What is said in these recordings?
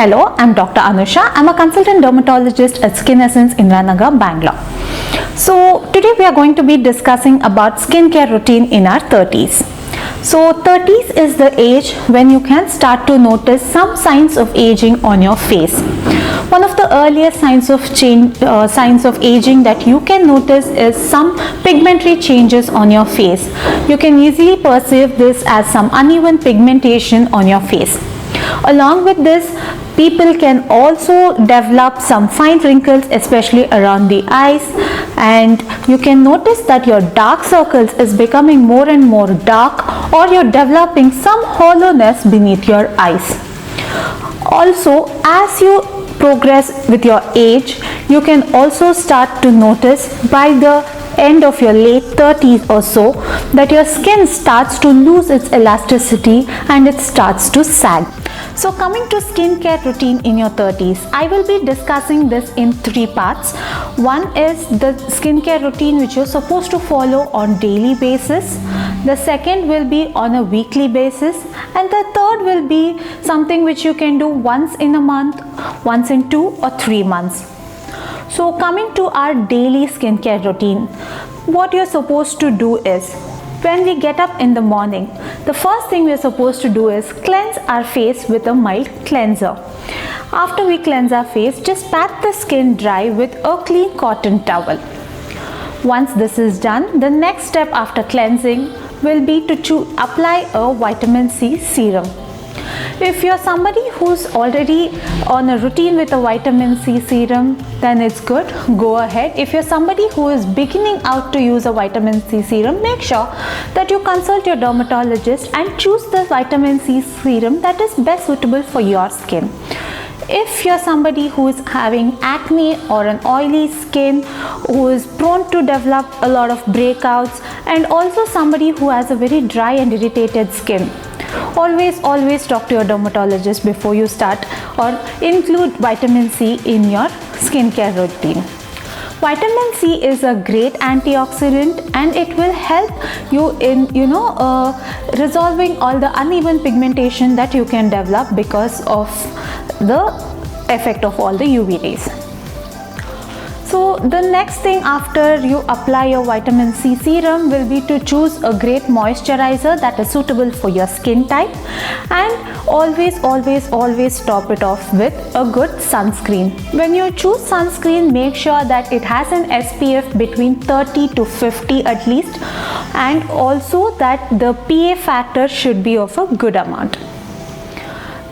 Hello, I'm Dr. Anusha. I'm a consultant dermatologist at Skin Essence, Indiranagar, Bangalore. So today we are going to be discussing about skincare routine in our 30s. So 30s is the age when you can start to notice some signs of aging on your face. One of the earliest signs of aging that you can notice is some pigmentary changes on your face. You can easily perceive this as some uneven pigmentation on your face. Along with this, people can also develop some fine wrinkles, especially around the eyes, and you can notice that your dark circles is becoming more and more dark, or you're developing some hollowness beneath your eyes. Also, as you progress with your age, you can also start to notice by the end of your late 30s or so that your skin starts to lose its elasticity and it starts to sag. So coming to skincare routine in your 30s, I will be discussing this in 3 parts. One is the skincare routine which you're supposed to follow on daily basis. The second will be on a weekly basis, and the third will be something which you can do once in a month, once in 2 or 3 months. So coming to our daily skincare routine, what you're supposed to do is, when we get up in the morning, the first thing we're supposed to do is cleanse our face with a mild cleanser. After we cleanse our face, just pat the skin dry with a clean cotton towel. Once this is done, the next step after cleansing will be to apply a vitamin C serum. If you're somebody who's already on a routine with a vitamin C serum, then it's good, go ahead. If you're somebody who is beginning out to use a vitamin C serum, make sure that you consult your dermatologist and choose the vitamin C serum that is best suitable for your skin. If you're somebody who is having acne or an oily skin, who is prone to develop a lot of breakouts, and also somebody who has a very dry and irritated skin, always talk to your dermatologist before you start or include vitamin C in your skincare routine. Vitamin C is a great antioxidant and it will help you in resolving all the uneven pigmentation that you can develop because of the effect of all the UV rays. So the next thing after you apply your vitamin C serum will be to choose a great moisturizer that is suitable for your skin type, and always top it off with a good sunscreen. When you choose sunscreen, make sure that it has an SPF between 30 to 50 at least, and also that the PA factor should be of a good amount.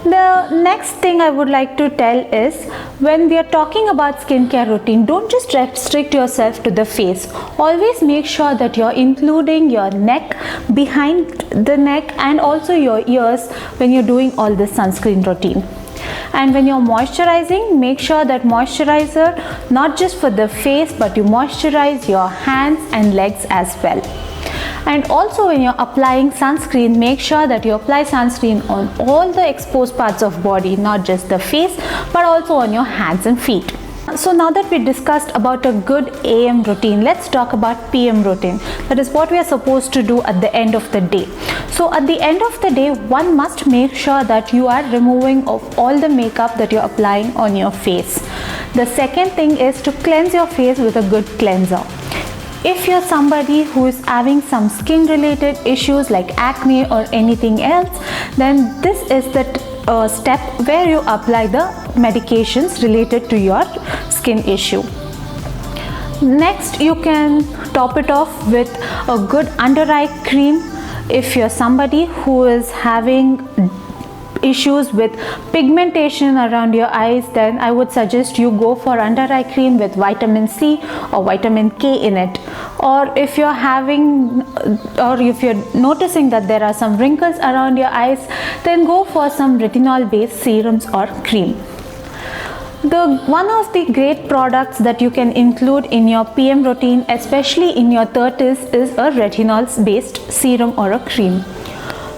The next thing I would like to tell is, when we are talking about skincare routine, don't just restrict yourself to the face. Always make sure that you're including your neck, behind the neck, and also your ears when you're doing all this sunscreen routine. And when you're moisturizing, make sure that moisturizer not just for the face, but you moisturize your hands and legs as well. And also when you're applying sunscreen, make sure that you apply sunscreen on all the exposed parts of body, not just the face, but also on your hands and feet. So now that we discussed about a good AM routine, let's talk about PM routine. That is what we are supposed to do at the end of the day. So at the end of the day, one must make sure that you are removing of all the makeup that you're applying on your face. The second thing is to cleanse your face with a good cleanser. If you're somebody who is having some skin related issues like acne or anything else, then this is the step where you apply the medications related to your skin issue. Next, you can top it off with a good under eye cream. If you're somebody who is having issues with pigmentation around your eyes, then I would suggest you go for under eye cream with vitamin C or vitamin K in it. Or if you're noticing that there are some wrinkles around your eyes, then go for some retinol based serums or cream. One of the great products that you can include in your PM routine, especially in your 30s, is a retinol based serum or a cream.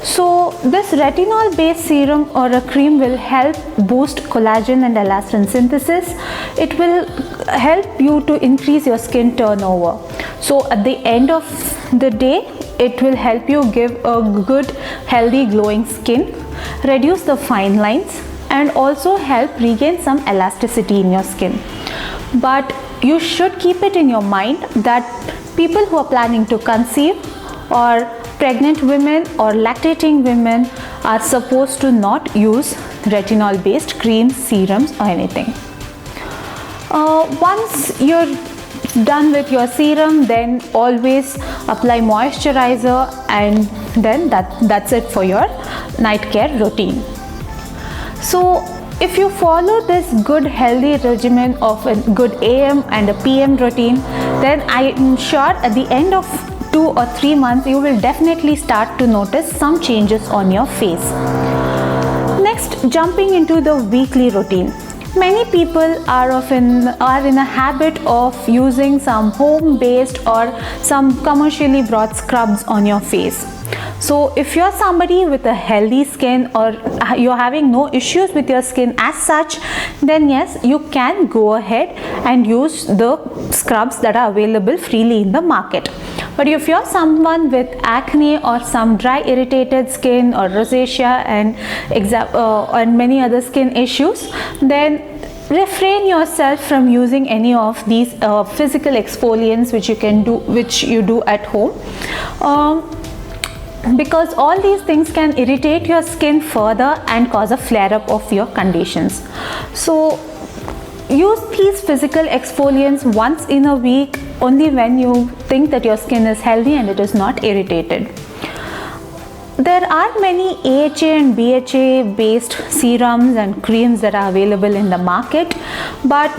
So this retinol based serum or a cream will help boost collagen and elastin synthesis. It will help you to increase your skin turnover. So at the end of the day, it will help you give a good, healthy, glowing skin, reduce the fine lines, and also help regain some elasticity in your skin. But you should keep it in your mind that people who are planning to conceive or pregnant women or lactating women are supposed to not use retinol based creams, serums or anything. Once you're done with your serum, then always apply moisturizer, and then that's it for your night care routine. So if you follow this good healthy regimen of a good AM and a PM routine, then I am sure at the end of 2 or 3 months you will definitely start to notice some changes on your face. Next, jumping into the weekly routine. Many people are in a habit of using some home-based or some commercially bought scrubs on your face. So if you're somebody with a healthy skin or you're having no issues with your skin as such, then yes, you can go ahead and use the scrubs that are available freely in the market. But if you're someone with acne or some dry irritated skin or rosacea and many other skin issues, then refrain yourself from using any of these physical exfoliants which you do at home. Because all these things can irritate your skin further and cause a flare-up of your conditions. So use these physical exfoliants once in a week only when you think that your skin is healthy and it is not irritated. There are many AHA and BHA based serums and creams that are available in the market, but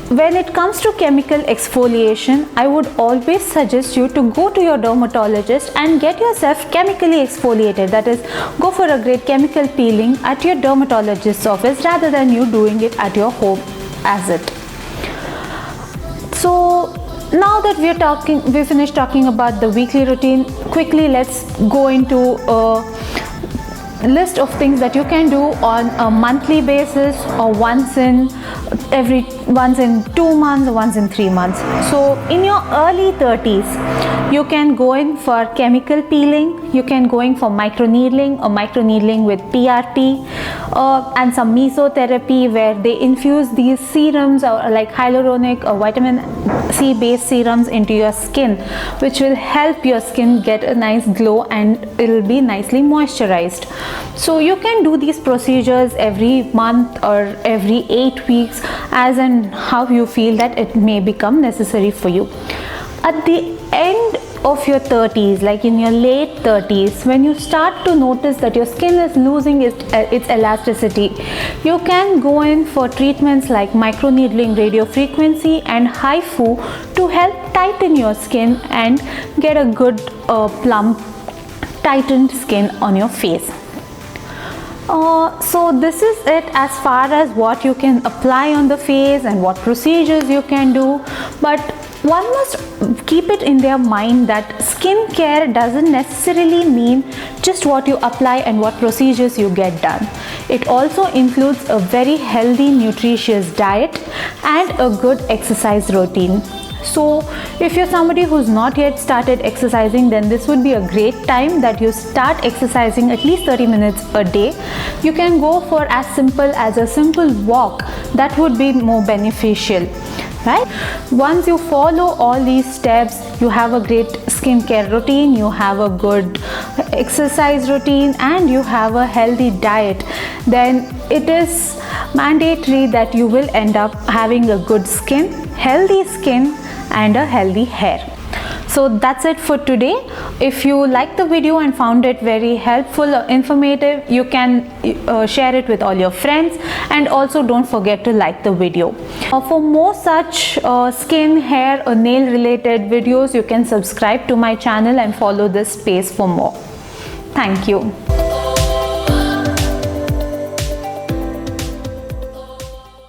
when it comes to chemical exfoliation, I would always suggest you to go to your dermatologist and get yourself chemically exfoliated. That is, go for a great chemical peeling at your dermatologist's office rather than you doing it at your home as it. So now that we finished talking about the weekly routine, quickly let's go into list of things that you can do on a monthly basis or once in 2 months or once in 3 months. So in your early 30s, you can go in for chemical peeling, you can go in for microneedling or microneedling with PRP and some mesotherapy where they infuse these serums or like hyaluronic or vitamin C based serums into your skin, which will help your skin get a nice glow and it will be nicely moisturized. So you can do these procedures every month or every 8 weeks as and how you feel that it may become necessary for you. At the end of your 30s, like in your late 30s, when you start to notice that your skin is losing its elasticity, you can go in for treatments like microneedling, radiofrequency and HIFU to help tighten your skin and get a good plump tightened skin on your face. So this is it as far as what you can apply on the face and what procedures you can do, but one must keep it in their mind that skincare doesn't necessarily mean just what you apply and what procedures you get done. It also includes a very healthy, nutritious diet and a good exercise routine. So if you're somebody who's not yet started exercising, then this would be a great time that you start exercising at least 30 minutes a day. You can go for as simple as a simple walk. That would be more beneficial, right? Once you follow all these steps, you have a great skincare routine, you have a good exercise routine and you have a healthy diet, then it is mandatory that you will end up having a good skin, healthy skin and a healthy hair. So that's it for today. If you liked the video and found it very helpful or informative, you can share it with all your friends, and also don't forget to like the video. For more such skin, hair or nail related videos, you can subscribe to my channel and follow this space for more. Thank you.